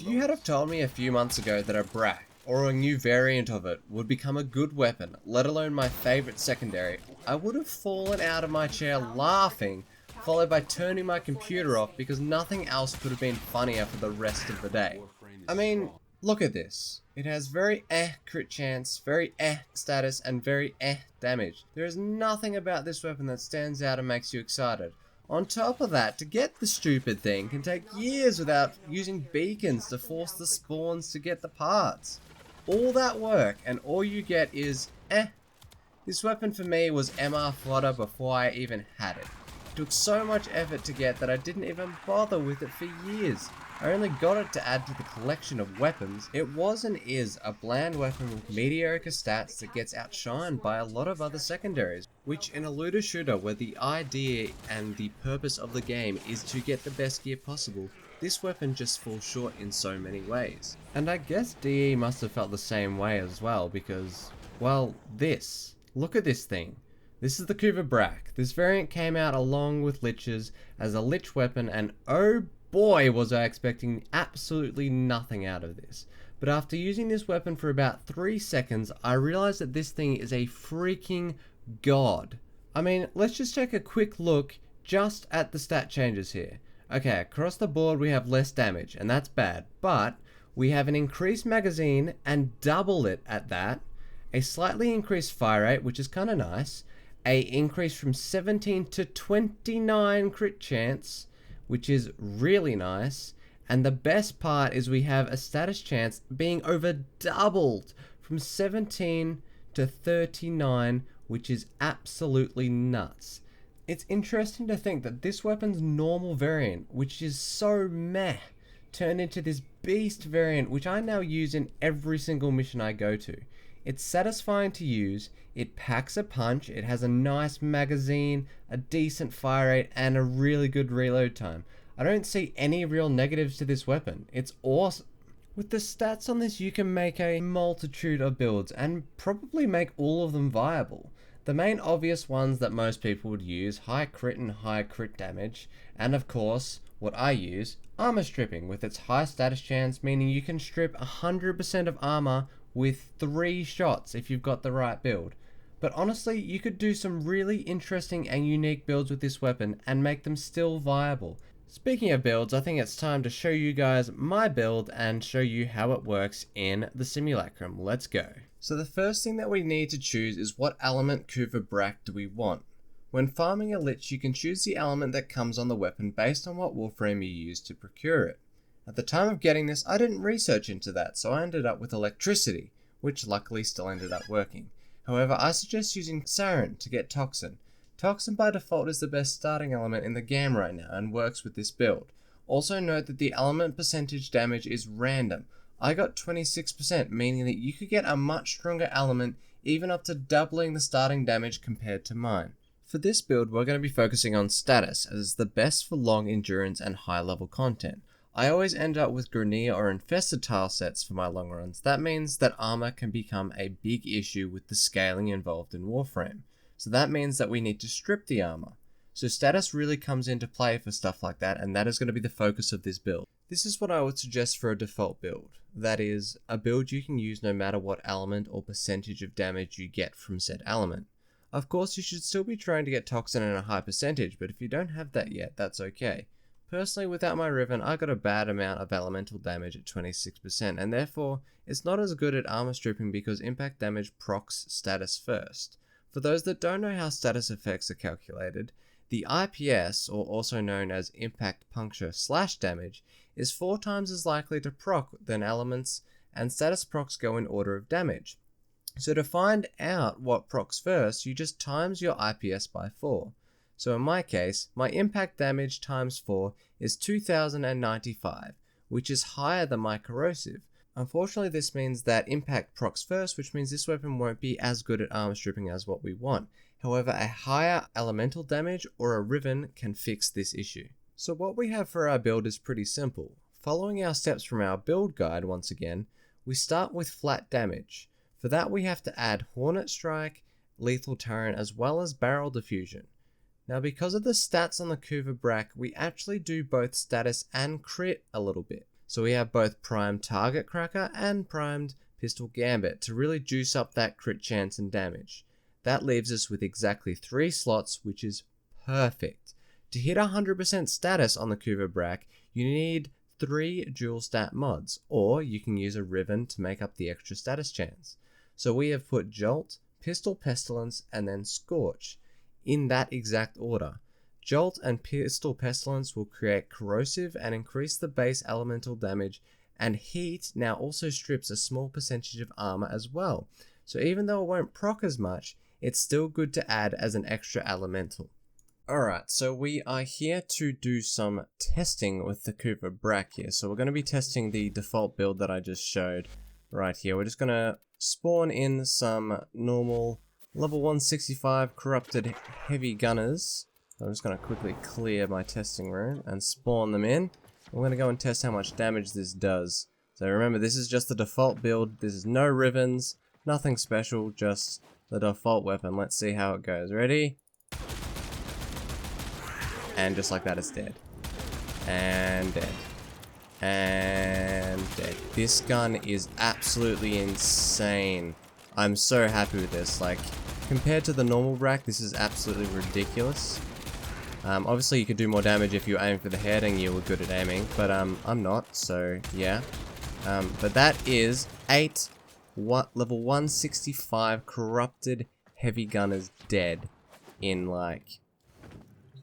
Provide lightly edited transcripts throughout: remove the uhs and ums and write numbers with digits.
you had have told me a few months ago that a Brakk, or a new variant of it, would become a good weapon, let alone my favourite secondary, I would have fallen out of my chair laughing, followed by turning my computer off because nothing else could have been funnier for the rest of the day. I mean, look at this. It has very crit chance, very status, and very damage. There is nothing about this weapon that stands out and makes you excited. On top of that, to get the stupid thing can take years without using beacons to force the spawns to get the parts. All that work and all you get is This weapon for me was MR fodder before I even had it. It took so much effort to get that I didn't even bother with it for years. I only got it to add to the collection of weapons. It was and is a bland weapon with mediocre stats that gets outshined by a lot of other secondaries, which in a looter shooter where the idea and the purpose of the game is to get the best gear possible, this weapon just falls short in so many ways. And I guess DE must have felt the same way as well because, well, look at this thing. This is the Kuva Brakk. This variant came out along with liches as a lich weapon, and oh boy was I expecting absolutely nothing out of this. But after using this weapon for about 3 seconds, I realized that this thing is a freaking god. I mean, let's just take a quick look just at the stat changes here. Okay, across the board we have less damage, and that's bad, but we have an increased magazine and double it at that, a slightly increased fire rate, which is kind of nice, a increase from 17 to 29 crit chance, which is really nice, and the best part is we have a status chance being over doubled from 17 to 39, which is absolutely nuts. It's interesting to think that this weapon's normal variant, which is so meh, turned into this beast variant, which I now use in every single mission I go to. It's satisfying to use, it packs a punch, it has a nice magazine, a decent fire rate, and a really good reload time. I don't see any real negatives to this weapon. It's awesome. With the stats on this, you can make a multitude of builds, and probably make all of them viable. The main obvious ones that most people would use, high crit and high crit damage, and of course, what I use, armor stripping with its high status chance, meaning you can strip 100% of armor with 3 shots if you've got the right build. But honestly, you could do some really interesting and unique builds with this weapon and make them still viable. Speaking of builds, I think it's time to show you guys my build and show you how it works in the simulacrum. Let's go. So the first thing that we need to choose is what element Kuva Brakk do we want. When farming a lich, you can choose the element that comes on the weapon based on what warframe you use to procure it. At the time of getting this, I didn't research into that, so I ended up with electricity, which luckily still ended up working. However, I suggest using sarin to get toxin. Toxin by default is the best starting element in the game right now and works with this build. Also note that the element percentage damage is random. I got 26%, meaning that you could get a much stronger element, even up to doubling the starting damage compared to mine. For this build, we're going to be focusing on status, as it's the best for long endurance and high level content. I always end up with Grenier or Infested tile sets for my long runs. That means that armor can become a big issue with the scaling involved in Warframe. So that means that we need to strip the armor. So status really comes into play for stuff like that, and that is going to be the focus of this build. This is what I would suggest for a default build. That is, a build you can use no matter what element or percentage of damage you get from said element. Of course, you should still be trying to get toxin in a high percentage, but if you don't have that yet, that's okay. Personally, without my Riven, I got a bad amount of elemental damage at 26%, and therefore, it's not as good at armor stripping because impact damage procs status first. For those that don't know how status effects are calculated, the IPS, or also known as impact puncture / damage, is 4 times as likely to proc than elements, and status procs go in order of damage. So to find out what procs first, you just times your IPS by 4. So in my case, my impact damage times 4 is 2095, which is higher than my corrosive. Unfortunately, this means that impact procs first, which means this weapon won't be as good at armor stripping as what we want. However, a higher elemental damage or a Riven can fix this issue. So what we have for our build is pretty simple. Following our steps from our build guide once again, we start with flat damage. For that we have to add Hornet Strike, Lethal Torrent, as well as Barrel Diffusion. Now because of the stats on the Kuva Brakk, we actually do both status and crit a little bit. So we have both primed target cracker and primed pistol gambit to really juice up that crit chance and damage. That leaves us with exactly 3 slots, which is perfect. To hit 100% status on the Kuva Brakk, you need 3 dual stat mods, or you can use a Riven to make up the extra status chance. So we have put Jolt, Pistol Pestilence, and then Scorch, in that exact order. Jolt and Pistol Pestilence will create corrosive and increase the base elemental damage, and Heat now also strips a small percentage of armor as well. So even though it won't proc as much, it's still good to add as an extra elemental. Alright, so we are here to do some testing with the Kuva Brakk here. So we're going to be testing the default build that I just showed right here. We're just going to spawn in some normal level 165 corrupted heavy gunners. I'm just going to quickly clear my testing room and spawn them in. We're going to go and test how much damage this does. So remember, this is just the default build. This is no Rivens, nothing special, just the default weapon. Let's see how it goes. Ready? And just like that, it's dead. And dead. And dead. This gun is absolutely insane. I'm so happy with this. Like, compared to the normal Brakk, this is absolutely ridiculous. Obviously, you could do more damage if you aim for the head and you were good at aiming, but I'm not, so yeah. But that is 8 level 165 corrupted heavy gunners dead in like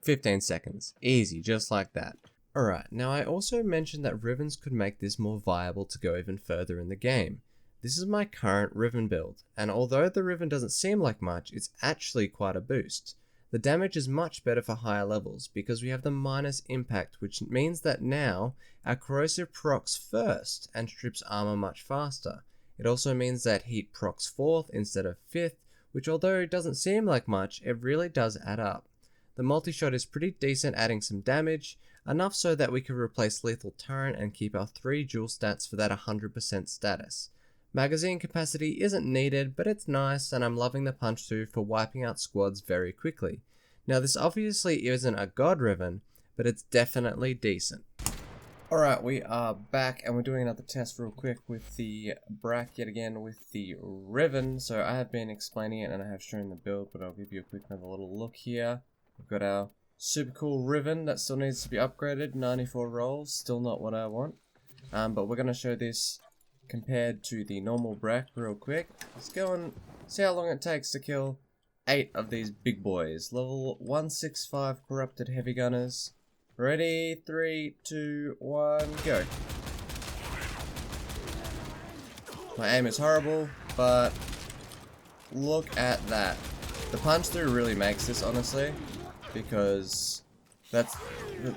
15 seconds. Easy, just like that. Alright, now I also mentioned that Rivens could make this more viable to go even further in the game. This is my current Riven build, and although the Riven doesn't seem like much, it's actually quite a boost. The damage is much better for higher levels because we have the minus impact, which means that now our corrosive procs first and strips armor much faster. It also means that heat procs 4th instead of 5th, which although it doesn't seem like much, it really does add up. The multi-shot is pretty decent, adding some damage, enough so that we could replace lethal turret and keep our 3 dual stats for that 100% status. Magazine capacity isn't needed, but it's nice, and I'm loving the punch through for wiping out squads very quickly. Now this obviously isn't a god Riven, but it's definitely decent. Alright, we are back and we're doing another test real quick with the Brakk yet again with the Riven. So I have been explaining it and I have shown the build, but I'll give you a quick another little look here. We've got our super cool Riven that still needs to be upgraded, 94 rolls, still not what I want. But we're going to show this compared to the normal Brakk real quick. Let's go and see how long it takes to kill 8 of these big boys. Level 165 corrupted heavy gunners. Ready, 3, 2, 1, go. My aim is horrible, but look at that. The punch through really makes this, honestly, because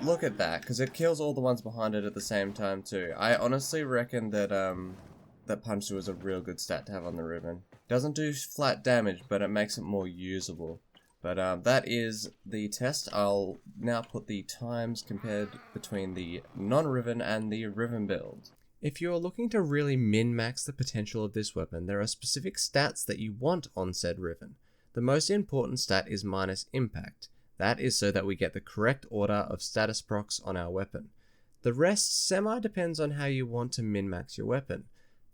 look at that, because it kills all the ones behind it at the same time too. I honestly reckon that that punch through is a real good stat to have on the Riven. Doesn't do flat damage, but it makes it more usable. But that is the test. I'll now put the times compared between the non-Riven and the Riven build. If you are looking to really min-max the potential of this weapon, there are specific stats that you want on said Riven. The most important stat is minus impact. That is so that we get the correct order of status procs on our weapon. The rest semi-depends on how you want to min-max your weapon.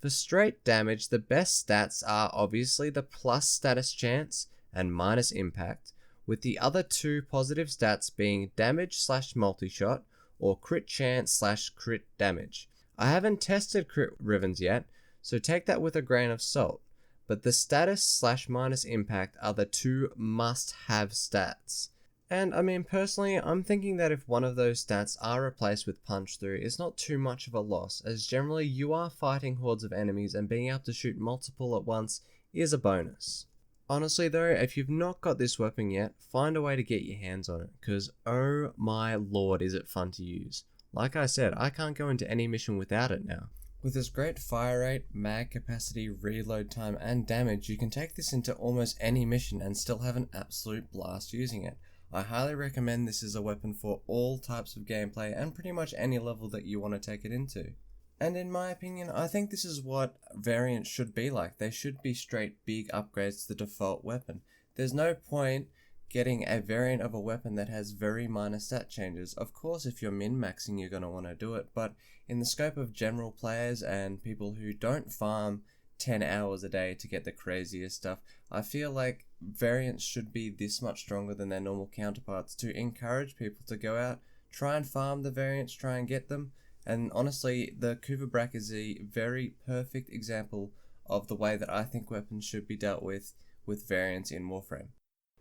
For straight damage, the best stats are obviously the plus status chance and minus impact, with the other 2 positive stats being damage / multi-shot or crit chance / crit damage. I haven't tested crit Rivens yet, so take that with a grain of salt, but the status / minus impact are the 2 must-have stats. And I mean, personally, I'm thinking that if one of those stats are replaced with punch through, it's not too much of a loss, as generally you are fighting hordes of enemies and being able to shoot multiple at once is a bonus. Honestly though, if you've not got this weapon yet, find a way to get your hands on it, because oh my lord is it fun to use. Like I said, I can't go into any mission without it now. With this great fire rate, mag capacity, reload time and damage, you can take this into almost any mission and still have an absolute blast using it. I highly recommend this as a weapon for all types of gameplay and pretty much any level that you want to take it into. And in my opinion, I think this is what Variants should be like. They should be straight big upgrades to the default weapon. There's no point getting a variant of a weapon that has very minor stat changes. Of course, if you're min-maxing, you're going to want to do it, but in the scope of general players and people who don't farm 10 hours a day to get the craziest stuff, I feel like variants should be this much stronger than their normal counterparts to encourage people to go out, try and farm the variants, try and get them. And honestly, the Kuva Brakk is a very perfect example of the way that I think weapons should be dealt with variants in Warframe.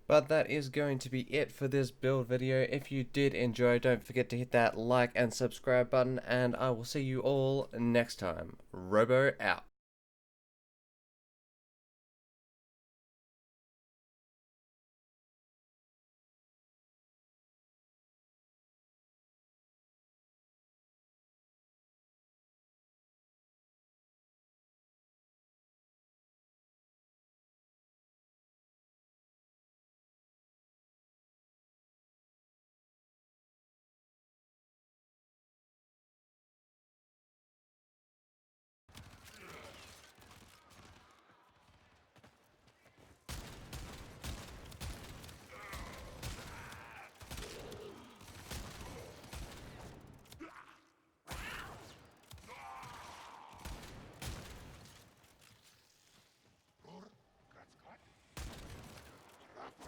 But that is going to be it for this build video. If you did enjoy, don't forget to hit that like and subscribe button, and I will see you all next time. Robo out.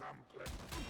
Shronkle.